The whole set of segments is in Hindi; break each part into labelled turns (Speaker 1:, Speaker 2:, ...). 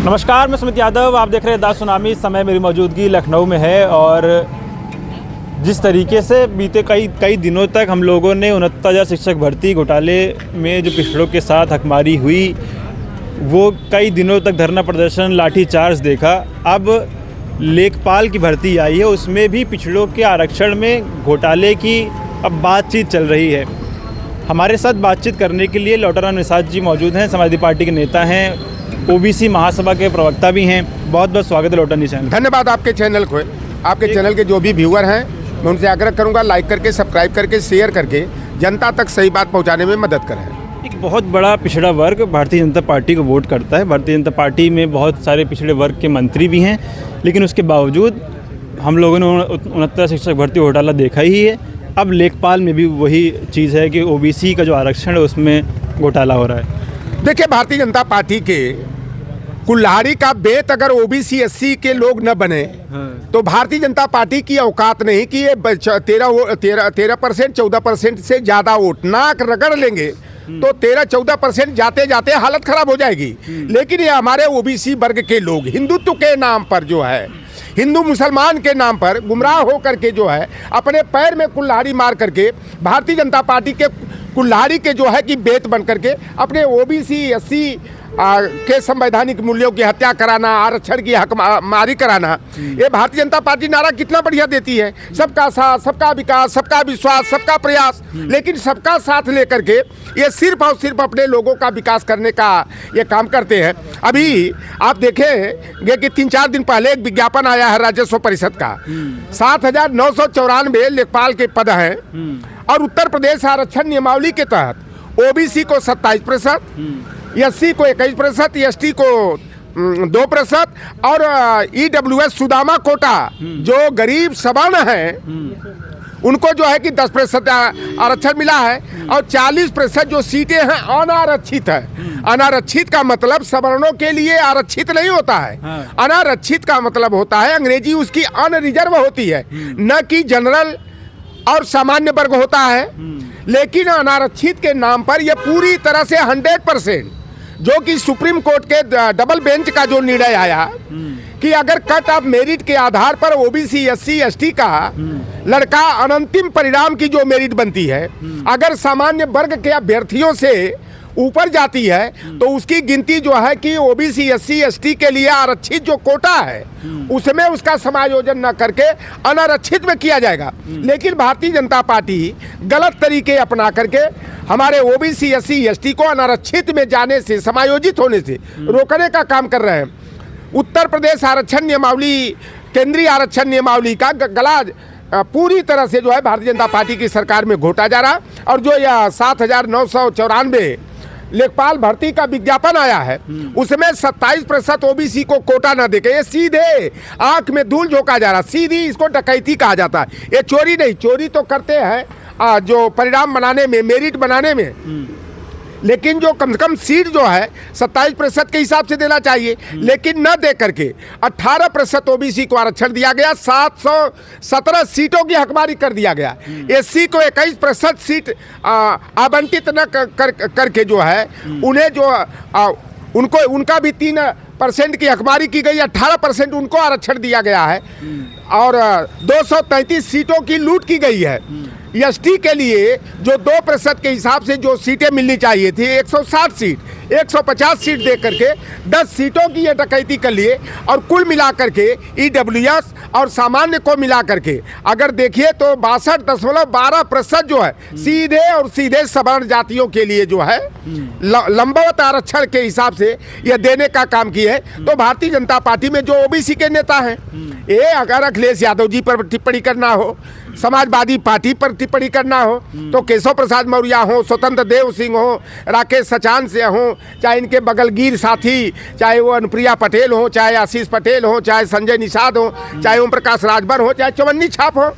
Speaker 1: नमस्कार, मैं सुमित यादव। आप देख रहे हैं द सुनामी। इस समय मेरी मौजूदगी लखनऊ में है और जिस तरीके से बीते कई दिनों तक हम लोगों ने 69,000 शिक्षक भर्ती घोटाले में जो पिछड़ों के साथ हकमारी हुई, वो कई दिनों तक धरना प्रदर्शन, लाठीचार्ज देखा। अब लेखपाल की भर्ती आई है, उसमें भी पिछड़ों के आरक्षण में घोटाले की अब बातचीत चल रही है। हमारे साथ बातचीत करने के लिए लौटाराम निषाद जी मौजूद हैं। समाजवादी पार्टी के नेता हैं, ओबीसी महासभा के प्रवक्ता भी हैं। बहुत बहुत स्वागत है लौटाराम निषाद।
Speaker 2: धन्यवाद आपके चैनल को। आपके चैनल के जो भी व्यूअर हैं, मैं उनसे आग्रह करूंगा लाइक करके, सब्सक्राइब करके, शेयर करके जनता तक सही बात पहुंचाने में मदद करें।
Speaker 1: एक बहुत बड़ा पिछड़ा वर्ग भारतीय जनता पार्टी को वोट करता है। भारतीय जनता पार्टी में बहुत सारे पिछड़े वर्ग के मंत्री भी हैं, लेकिन उसके बावजूद हम लोगों ने 69 शिक्षक भर्ती घोटाला देखा ही है। अब लेखपाल में भी वही चीज़ है कि ओबीसी का जो आरक्षण है उसमें घोटाला हो रहा है।
Speaker 2: देखिए, भारतीय जनता पार्टी के कुल्हाड़ी का बेत अगर ओबीसी एससी के लोग न बने तो भारतीय जनता पार्टी की औकात नहीं कि ये 13% 14% से ज़्यादा वोट नाक रगड़ लेंगे तो 13-14% जाते जाते हालत खराब हो जाएगी। लेकिन ये हमारे ओबीसी वर्ग के लोग हिंदुत्व के नाम पर जो है, हिंदू मुसलमान के नाम पर गुमराह होकर के जो है अपने पैर में कुल्हाड़ी मार करके भारतीय जनता पार्टी के कुल्हाड़ी के जो है कि बेत बन करके अपने ओबीसी एससी के संवैधानिक मूल्यों की हत्या कराना, आरक्षण की हकमारी कराना, ये भारतीय जनता पार्टी नारा कितना बढ़िया देती है, सबका साथ, सबका विकास, सबका विश्वास, सबका प्रयास। लेकिन सबका साथ लेकर के ये सिर्फ और सिर्फ अपने लोगों का विकास करने का ये काम करते हैं। अभी आप देखेंगे कि 3-4 दिन पहले एक विज्ञापन आया है राजस्व परिषद का। 7,994 लेखपाल के पद हैं और उत्तर प्रदेश आरक्षण नियमावली के तहत ओबीसी को 27%, एससी को 21%, एसटी को 2% और ईडब्ल्यूएस सुदामा कोटा जो गरीब सवर्ण हैं उनको जो है कि 10% आरक्षण मिला है और 40% जो सीटें हैं अनारक्षित है। अनारक्षित का मतलब सवर्णों के लिए आरक्षित नहीं होता है। अनारक्षित का मतलब होता है, अंग्रेजी उसकी अनरिजर्व होती है, न कि जनरल और सामान्य वर्ग होता है। लेकिन अनारक्षित के नाम पर यह पूरी तरह से 100% जो कि सुप्रीम कोर्ट के डबल बेंच का जो निर्णय आया कि अगर कट ऑफ मेरिट के आधार पर ओबीसी एससी एसटी का लड़का अनंतिम परिणाम की जो मेरिट बनती है अगर सामान्य वर्ग के अभ्यर्थियों से ऊपर जाती है तो उसकी गिनती जो है कि ओबीसी एससी एसटी के लिए आरक्षित जो कोटा है उसमें उसका समायोजन न करके अनारक्षित में किया जाएगा। लेकिन भारतीय जनता पार्टी गलत तरीके अपना करके हमारे ओबीसी एससी एसटी को अनारक्षित में जाने से, समायोजित होने से रोकने का काम कर रहे हैं। उत्तर प्रदेश आरक्षण नियमावली, केंद्रीय आरक्षण नियमावली का गला पूरी तरह से जो है भारतीय जनता पार्टी की सरकार में घोटा जा रहा। और जो यह 7,994 लेखपाल भर्ती का विज्ञापन आया है उसमें 27% ओबीसी को कोटा न देके ये सीधे आंख में धूल झोंका जा रहा। सीधी इसको डकैती कहा जाता है। ये चोरी नहीं, चोरी तो करते हैं जो परिणाम बनाने में, मेरिट बनाने में, लेकिन जो कम से कम सीट जो है 27% के हिसाब से देना चाहिए, लेकिन न दे करके 18% ओबीसी को आरक्षण दिया गया, 717 सीटों की हकमारी कर दिया गया। एससी को 21% सीट आवंटित न करके जो है उन्हें जो उनको उनका भी 3% की हकमारी की गई, 18% उनको आरक्षण दिया गया है और 233 सीटों की लूट की गई है। एसटी के लिए जो 2% के हिसाब से जो सीटें मिलनी चाहिए थी 160 सीट, 150 सीट दे करके 10 सीटों की ये डकैती कर लिए और कुल मिला करके ईडब्ल्यूएस और सामान्य को मिला करके अगर देखिए तो 62.12% जो है सीधे और सीधे सवर्ण जातियों के लिए जो है लंबवत आरक्षण के हिसाब से ये देने का काम किया है। तो भारतीय जनता पार्टी में जो ओबीसी के नेता हैं, ये अगर अखिलेश यादव जी पर टिप्पणी करना हो, समाजवादी पार्टी पर टिप्पणी करना हो तो केशव प्रसाद मौर्य हो, स्वतंत्र देव सिंह हो, राकेश सचान से हो, चाहे इनके बगलगीर साथी, चाहे वो अनुप्रिया पटेल हो, चाहे आशीष पटेल हो, चाहे संजय निषाद हो, चाहे ओम प्रकाश राजभर हो, चाहे चवन्नी छाप हो,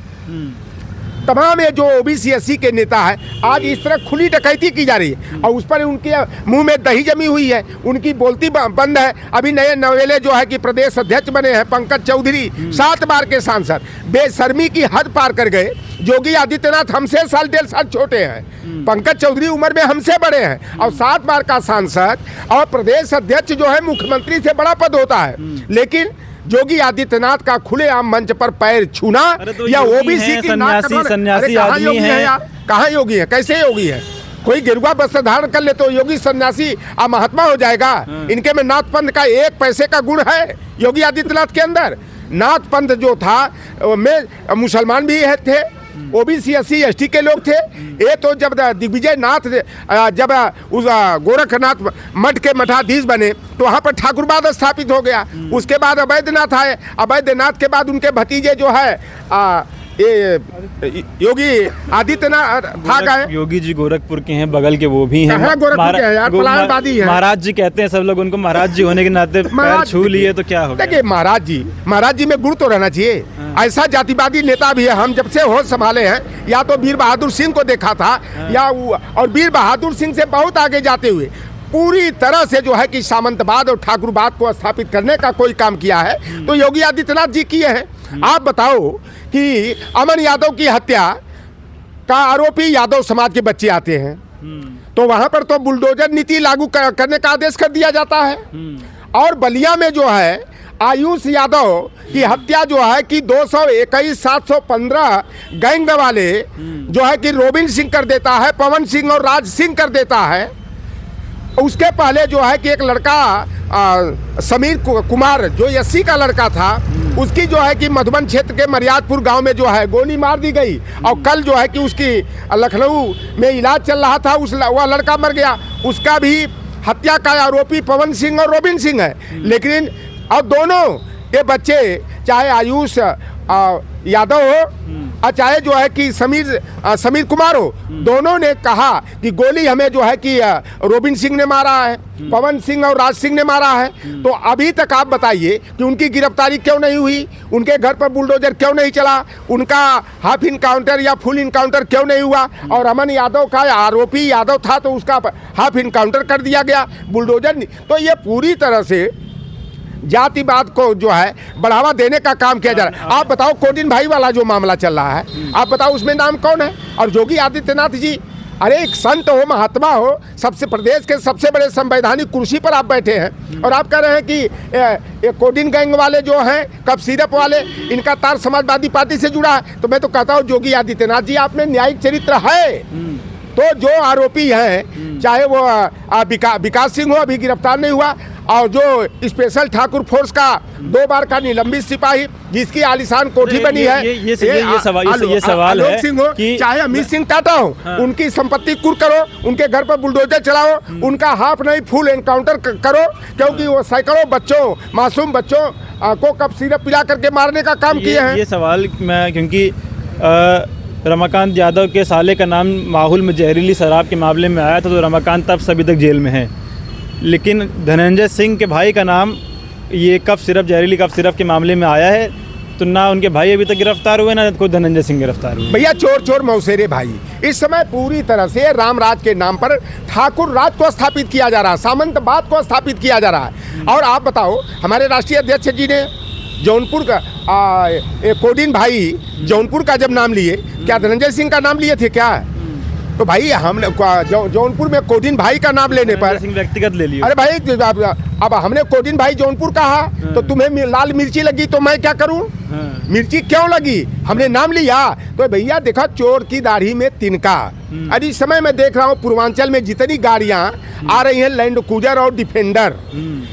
Speaker 2: तमाम ये जो ओबीसी एससी के नेता है आज इस तरह खुली डकैती की जा रही है और उस पर उनके मुंह में दही जमी हुई है, उनकी बोलती बंद है। अभी नए नवेले जो है कि प्रदेश अध्यक्ष बने हैं पंकज चौधरी, 7 बार के सांसद, बेशर्मी की हद पार कर गए। योगी आदित्यनाथ हमसे साल 1.5 साल छोटे हैं, पंकज चौधरी उम्र में हमसे बड़े हैं और 7 बार का सांसद और प्रदेश अध्यक्ष जो है मुख्यमंत्री से बड़ा पद होता है। लेकिन योगी आदित्यनाथ का खुलेआम मंच पर पैर छूना
Speaker 1: तो
Speaker 2: या ओबीसी की
Speaker 1: सन्यासी आदमी है
Speaker 2: यार, कहाँ योगी है, कैसे योगी है? कोई गिरुआ वस्त्र धारण कर ले तो योगी सन्यासी महात्मा हो जाएगा? इनके में नाथ पंथ का 1 पैसे का गुण है योगी आदित्यनाथ के अंदर? नाथ पंथ जो था में मुसलमान भी थे, ओबीसी एससी एसटी के लोग थे। ये तो जब दिग्विजय नाथ जब उस गोरखनाथ मठ के मठाधीश बने तो वहाँ पर ठाकुरवाद स्थापित हो गया। उसके बाद अवैधनाथ आए, अवैधनाथ के बाद उनके भतीजे जो है ये योगी आदित्यनाथ था गए।
Speaker 1: योगी जी गोरखपुर के हैं, बगल के वो भी हैं।
Speaker 2: गोरखपुर के हैं यार, पलायनवादी हैं।
Speaker 1: महाराज जी कहते हैं सब लोग उनको, महाराज जी होने के नाते पैर छू लिए तो क्या हो गया?
Speaker 2: देखिए महाराज जी में गुण तो रहना चाहिए। ऐसा जातिवादी नेता भी है, हम जब से होश संभाले हैं या तो वीर बहादुर सिंह को देखा था या और वीर बहादुर सिंह से बहुत आगे जाते हुए पूरी तरह से जो है कि सामंतवाद और ठाकुरवाद को स्थापित करने का कोई काम किया है तो योगी आदित्यनाथ जी किए हैं। आप बताओ कि अमन यादव की हत्या का आरोपी यादव समाज के बच्चे आते हैं तो वहां पर तो बुलडोजर नीति लागू करने का आदेश कर दिया जाता है। और बलिया में जो है आयुष यादव की हत्या जो है कि 221-715 गैंग वाले जो है कि रोबिन सिंह कर देता है, पवन सिंह और राज सिंह कर देता है। उसके पहले जो है कि एक लड़का समीर कुमार जो एससी का लड़का था, उसकी जो है कि मधुबन क्षेत्र के मरियादपुर गांव में जो है गोली मार दी गई और कल जो है कि उसकी लखनऊ में इलाज चल रहा था, वह लड़का मर गया। उसका भी हत्या का आरोपी पवन सिंह और रोबिन सिंह है। लेकिन अब दोनों ये बच्चे चाहे आयुष यादव हो और चाहे जो है कि समीर कुमार हो, दोनों ने कहा कि गोली हमें जो है कि रोबिन सिंह ने मारा है, पवन सिंह और राज सिंह ने मारा है। तो अभी तक आप बताइए कि उनकी गिरफ्तारी क्यों नहीं हुई, उनके घर पर बुलडोजर क्यों नहीं चला, उनका हाफ इनकाउंटर या फुल इनकाउंटर क्यों नहीं हुआ? और अमन यादव का आरोपी यादव था तो उसका हाफ इनकाउंटर कर दिया गया, बुलडोजर। तो ये पूरी तरह से जातिवाद को जो है बढ़ावा देने का काम किया जा रहा है। आप बताओ कोडिन भाई वाला जो मामला चल रहा है, आप बताओ उसमें नाम कौन है? और योगी आदित्यनाथ जी, अरे एक संत हो, महात्मा हो, सबसे प्रदेश के सबसे बड़े संवैधानिक कुर्सी पर आप बैठे हैं और आप कह रहे हैं कि ये कोडिन गैंग वाले जो हैं, कप सिरप वाले, इनका तार समाजवादी पार्टी से जुड़ा है। तो मैं तो कहता हूँ योगी आदित्यनाथ जी, आप में न्यायिक चरित्र है। तो जो आरोपी हैं, चाहे वो विकास सिंह हो, अभी गिरफ्तार नहीं हुआ, और जो स्पेशल ठाकुर फोर्स का 2 बार का निलंबित सिपाही जिसकी आलिशान कोठी बनी है,
Speaker 1: ये सवाल है
Speaker 2: कि चाहे अमित सिंह टाटा हो, उनकी संपत्ति कुर्क करो, उनके घर पर बुलडोजर चलाओ, उनका हाफ नहीं फुल एनकाउंटर करो, क्योंकि वो सैकड़ों बच्चों, मासूम बच्चों को कप सिरप पिला करके मारने का काम किए हैं।
Speaker 1: ये सवाल मैं, क्योंकि रमाकांत यादव के साले का नाम माहौल में जहरीली शराब के मामले में आया था तो रमाकांत तब अभी तक जेल में है। लेकिन धनंजय सिंह के भाई का नाम ये जहरीली कफ सिरप के मामले में आया है तो ना उनके भाई अभी तक गिरफ्तार हुए, ना कोई धनंजय सिंह गिरफ्तार हुए।
Speaker 2: भैया चोर चोर मौसेरे भाई, इस समय पूरी तरह से रामराज के नाम पर ठाकुर राज को स्थापित किया जा रहा है, सामंतवाद को स्थापित किया जा रहा है। और आप बताओ, हमारे राष्ट्रीय अध्यक्ष जी ने जौनपुर का कोडिन भाई जौनपुर का जब नाम लिए, क्या धनंजय सिंह का नाम लिए थे क्या? तो भाई हम जौनपुर में कोडिन भाई का नाम लेने पर
Speaker 1: व्यक्तिगत ले लिया।
Speaker 2: अरे भाई अब हमने कोडिन भाई जौनपुर कहा तो तुम्हें लाल मिर्ची लगी तो मैं क्या करूं? मिर्ची क्यों लगी? हमने नाम लिया। तो भैया देखा, चोर की दाढ़ी में तिनका। अभी इस समय मैं देख रहा हूँ पूर्वांचल में जितनी गाड़ियां आ रही हैं, लैंड क्रूजर और डिफेंडर,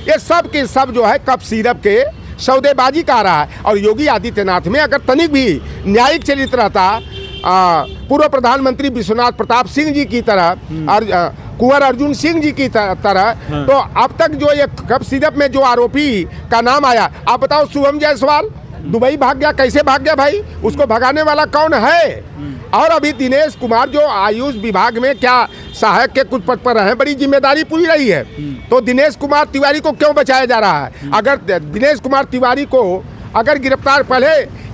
Speaker 2: ये सब के सब जो है कप सिरप के सौदेबाजी का रहा है। और योगी आदित्यनाथ में अगर तनिक भी न्यायिक चरित्र रहता, पूर्व प्रधानमंत्री विश्वनाथ प्रताप सिंह जी की तरह और कुंवर अर्जुन सिंह जी की तरह, तो अब तक जो ये कप सिरप में जो आरोपी का नाम आया, आप बताओ शुभम जायसवाल दुबई भाग गया, कैसे भाग गया भाई? उसको भगाने वाला कौन है? और अभी दिनेश कुमार जो आयुष विभाग में क्या सहायक के कुछ पद पर रहे, बड़ी जिम्मेदारी पूरी रही है। तो दिनेश कुमार तिवारी को क्यों बचाया जा रहा है? अगर दिनेश कुमार तिवारी को अगर गिरफ्तार, पहले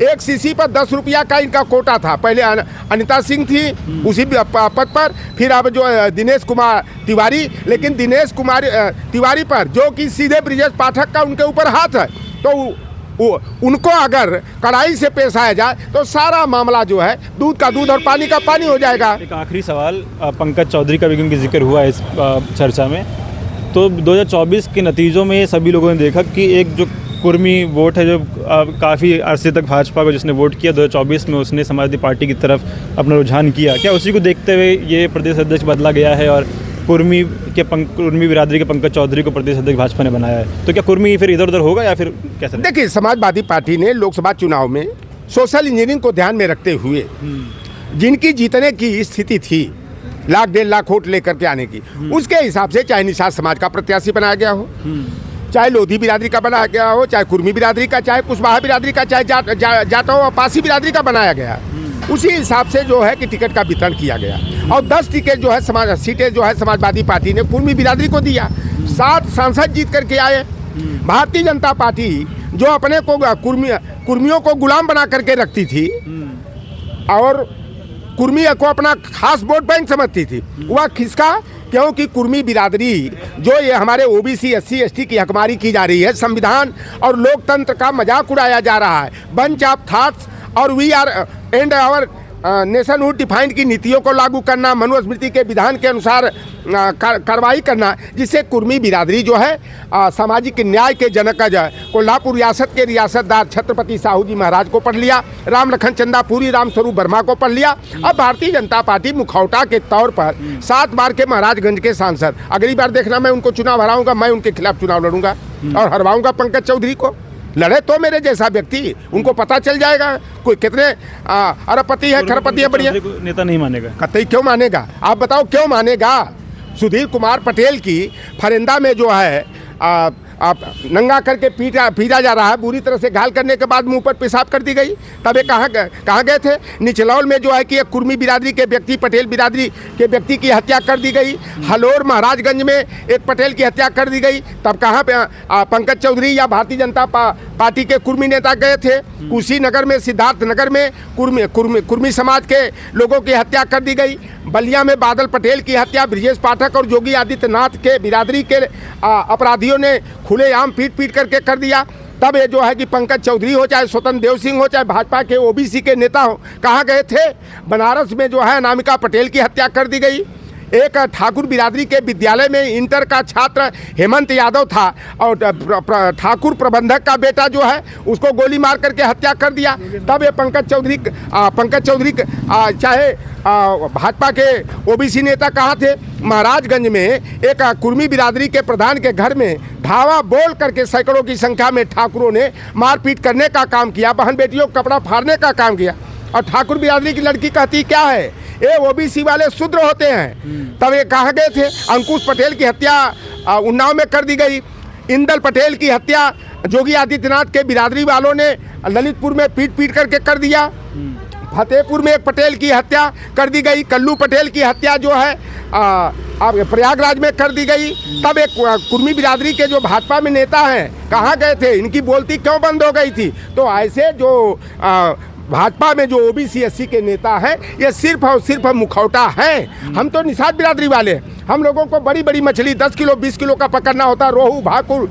Speaker 2: एक सीसी पर 10 रुपया का इनका कोटा था। पहले अनिता सिंह थी उसी पद पर, फिर अब जो दिनेश कुमार तिवारी, लेकिन दिनेश कुमार तिवारी पर जो कि सीधे ब्रिजेश पाठक का उनके ऊपर हाथ है, तो उनको अगर कड़ाई से पेश आया जाए तो सारा मामला जो है दूध का दूध और पानी का पानी हो जाएगा।
Speaker 1: एक आखिरी सवाल, पंकज चौधरी का भी क्योंकि जिक्र हुआ इस चर्चा में, तो 2024 के नतीजों में सभी लोगों ने देखा कि एक जो कुर्मी वोट है जो काफ़ी अरसे तक भाजपा को जिसने वोट किया, 2024 में उसने समाजवादी पार्टी की तरफ अपना रुझान किया। क्या उसी को देखते हुए ये प्रदेश अध्यक्ष बदला गया है और कुर्मी बिरादरी के पंकज चौधरी को प्रदेश अध्यक्ष भाजपा ने बनाया है? तो क्या कुर्मी फिर इधर उधर होगा या फिर कैसे?
Speaker 2: देखिए, समाजवादी पार्टी ने लोकसभा चुनाव में सोशल इंजीनियरिंग को ध्यान में रखते हुए जिनकी जीतने की स्थिति थी, 1.5 लाख वोट लेकर के आने की, उसके हिसाब से चाहे निषाद समाज का प्रत्याशी बनाया गया हो, चाहे लोधी बिरादरी का बनाया गया हो, चाहे कुर्मी बिरादरी का, चाहे कुशवाहा बिरादरी का, चाहे जाटव और पासी बिरादरी का बनाया गया, उसी हिसाब से जो है कि टिकट का वितरण किया गया। और 10 टिकट जो है सीटें जो है समाजवादी पार्टी ने कुर्मी बिरादरी को दिया। 7 सांसद जीत करके आए। भारतीय जनता पार्टी जो अपने को कुर्मियों को गुलाम बना करके रखती थी और कुर्मी को अपना खास वोट बैंक समझती थी, वह खिसका, क्योंकि कुर्मी बिरादरी जो ये हमारे ओबीसी SC ST की हकमारी की जा रही है, संविधान और लोकतंत्र का मजाक उड़ाया जा रहा है, बंच ऑफ थॉट्स और we are and our nationhood defined की नीतियों को लागू करना, मनुस्मृति के विधान के अनुसार कार्रवाई करना, जिससे कुर्मी बिरादरी जो है सामाजिक न्याय के जनक कोल्हापुर रियासत के रियासतदार छत्रपति साहू जी महाराज को पढ़ लिया, राम लखन चंदापुरी रामस्वरूप वर्मा को पढ़ लिया। अब भारतीय जनता पार्टी मुखौटा के तौर पर 7 बार के महाराजगंज के सांसद, अगली बार देखना मैं उनको चुनाव हराऊंगा, मैं उनके खिलाफ चुनाव लड़ूंगा और हरवाऊंगा पंकज चौधरी को। लड़े तो मेरे जैसा व्यक्ति, उनको पता चल जाएगा कोई कितने अरबपति है, खरबपति है। बढ़िया
Speaker 1: नेता नहीं मानेगा,
Speaker 2: कतई क्यों मानेगा? आप बताओ क्यों मानेगा? सुधीर कुमार पटेल की फरिंदा में जो है आप नंगा करके पीटा जा रहा है, बुरी तरह से घायल करने के बाद मुंह पर पेशाब कर दी गई। तब ये कहाँ गए थे? निचलौल में जो है कि एक कुर्मी बिरादरी के व्यक्ति, पटेल बिरादरी के व्यक्ति की हत्या कर दी गई। हलोर महाराजगंज में एक पटेल की हत्या कर दी गई। तब कहाँ पे पंकज चौधरी या भारतीय जनता पार्टी के कुर्मी नेता गए थे? कुशीनगर में, सिद्धार्थ नगर में कुर्मी समाज के लोगों की हत्या कर दी गई। बलिया में बादल पटेल की हत्या ब्रिजेश पाठक और योगी आदित्यनाथ के बिरादरी के अपराधियों ने खुलेआम पीट करके कर दिया। तब ये जो है कि पंकज चौधरी हो, चाहे स्वतंत्र देव सिंह हो, चाहे भाजपा के ओबीसी के नेता हो, कहाँ गए थे? बनारस में जो है अनामिका पटेल की हत्या कर दी गई। एक ठाकुर बिरादरी के विद्यालय में इंटर का छात्र हेमंत यादव था और ठाकुर प्रबंधक का बेटा जो है उसको गोली मार करके हत्या कर दिया। तब ये पंकज चौधरी चाहे भाजपा के ओबीसी नेता कहाँ थे? महाराजगंज में एक कुर्मी बिरादरी के प्रधान के घर में धावा बोल करके सैकड़ों की संख्या में ठाकुरों ने मारपीट करने का काम किया, बहन बेटियों को कपड़ा फाड़ने का काम किया। और ठाकुर बिरादरी की लड़की कहती क्या है, ये ओबीसी वाले शूद्र होते हैं। तब ये कहाँ गए थे? अंकुश पटेल की हत्या उन्नाव में कर दी गई। इंदल पटेल की हत्या योगी आदित्यनाथ के बिरादरी वालों ने ललितपुर में पीट करके कर दिया। फतेहपुर में एक पटेल की हत्या कर दी गई। कल्लू पटेल की हत्या जो है प्रयागराज में कर दी गई। तब एक कुर्मी बिरादरी के जो भाजपा में नेता हैं कहाँ गए थे? इनकी बोलती क्यों बंद हो गई थी? तो ऐसे जो भाजपा में जो ओबीसी SC के नेता हैं, ये सिर्फ और सिर्फ मुखौटा हैं। हम तो निषाद बिरादरी वाले, हम लोगों को बड़ी बड़ी मछली 10 किलो 20 किलो का पकड़ना होता, रोहू भाकुर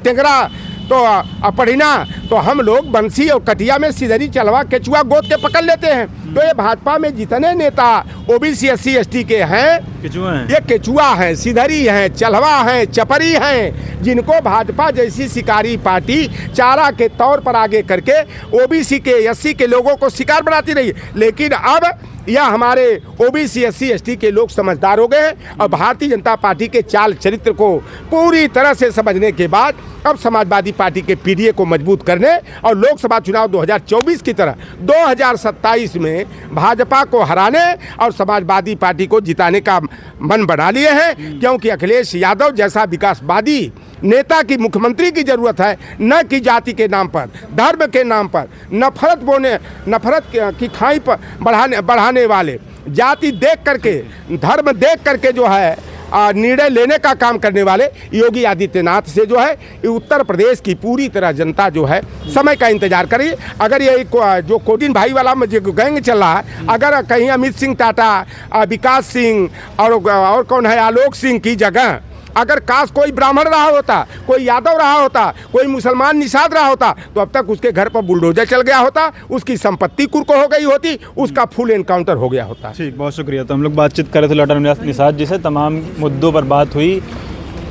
Speaker 2: टेंगरा तो पढ़िना, तो हम लोग बंसी और कटिया में सिधरी चलवा केचुआ गोद के पकड़ लेते हैं। तो ये भाजपा में जितने नेता ओबीसी SC ST के हैं, ये केचुआ हैं, सिधरी हैं, चलवा हैं, चपरी हैं, जिनको भाजपा जैसी शिकारी पार्टी चारा के तौर पर आगे करके ओबीसी के SC के लोगों को शिकार बनाती रही। लेकिन अब यह हमारे ओबीसी SC ST के लोग समझदार हो गए हैं और भारतीय जनता पार्टी के चाल चरित्र को पूरी तरह से समझने के बाद अब समाजवादी पार्टी के पीढ़ी को मजबूत करने और लोकसभा चुनाव 2024 की तरह 2027 में भाजपा को हराने और समाजवादी पार्टी को जिताने का मन बना लिए हैं। क्योंकि अखिलेश यादव जैसा विकासवादी नेता की मुख्यमंत्री की जरूरत है, न कि जाति के नाम पर, धर्म के नाम पर नफरत की खाई पर बढ़ाने वाले, जाति देख करके, धर्म देख करके जो है निर्णय लेने का काम करने वाले योगी आदित्यनाथ से जो है ये उत्तर प्रदेश की पूरी तरह जनता जो है समय का इंतजार करिए। अगर ये जो कोडिन भाई वाला जो गैंग चल रहा है, अगर कहीं अमित सिंह टाटा, विकास सिंह और कौन है आलोक सिंह की जगह अगर काश कोई ब्राह्मण रहा होता, कोई यादव रहा होता, कोई मुसलमान निषाद रहा होता, तो अब तक उसके घर पर बुलडोजर चल गया होता, उसकी संपत्ति कुर्को हो गई होती, उसका फुल एनकाउंटर हो गया होता।
Speaker 1: ठीक, बहुत शुक्रिया। तो हम लोग बातचीत कर रहे थे लॉर्ड निषाद जी से, तमाम मुद्दों पर बात हुई।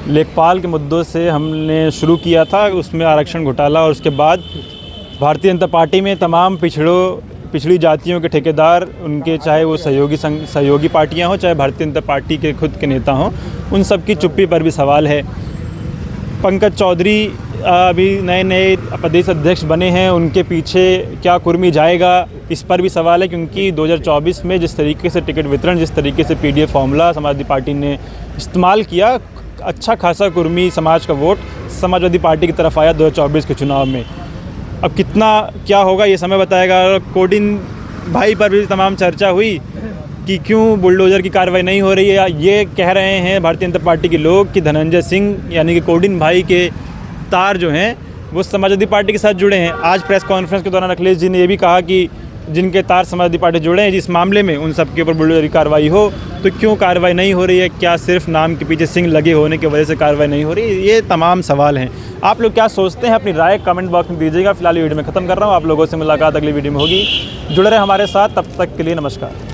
Speaker 1: लेखपाल के मुद्दों से हमने शुरू किया था, उसमें आरक्षण घोटाला, और उसके बाद भारतीय जनता पार्टी में तमाम पिछड़ी जातियों के ठेकेदार, उनके चाहे वो सहयोगी पार्टियां हों, चाहे भारतीय जनता पार्टी के खुद के नेता हों, उन सब की चुप्पी पर भी सवाल है। पंकज चौधरी अभी नए प्रदेश अध्यक्ष बने हैं, उनके पीछे क्या कुर्मी जाएगा, इस पर भी सवाल है, क्योंकि 2024 में जिस तरीके से टिकट वितरण, जिस तरीके से पीडीएफ फॉर्मूला समाजवादी पार्टी ने इस्तेमाल किया, अच्छा खासा कुर्मी समाज का वोट समाजवादी पार्टी की तरफ आया 2024 के चुनाव में। अब कितना क्या होगा ये समय बताएगा। कोडिन भाई पर भी तमाम चर्चा हुई कि क्यों बुलडोज़र की कार्रवाई नहीं हो रही है। ये कह रहे हैं भारतीय जनता पार्टी के लोग कि धनंजय सिंह यानी कि कोडिन भाई के तार जो हैं वो समाजवादी पार्टी के साथ जुड़े हैं। आज प्रेस कॉन्फ्रेंस के दौरान अखिलेश जी ने ये भी कहा कि जिनके तार समाजवादी पार्टी जुड़े हैं, जिस मामले में उन सब के ऊपर बुलडोज़र की कार्रवाई हो, तो क्यों कार्रवाई नहीं हो रही है? क्या सिर्फ नाम के पीछे सिंह लगे होने की वजह से कार्रवाई नहीं हो रही है? ये तमाम सवाल हैं। आप लोग क्या सोचते हैं? अपनी राय कमेंट बॉक्स में दीजिएगा। फिलहाल वीडियो में ख़त्म कर रहा हूँ। आप लोगों से मुलाकात अगली वीडियो में होगी। जुड़े रहे हमारे साथ, तब तक के लिए नमस्कार।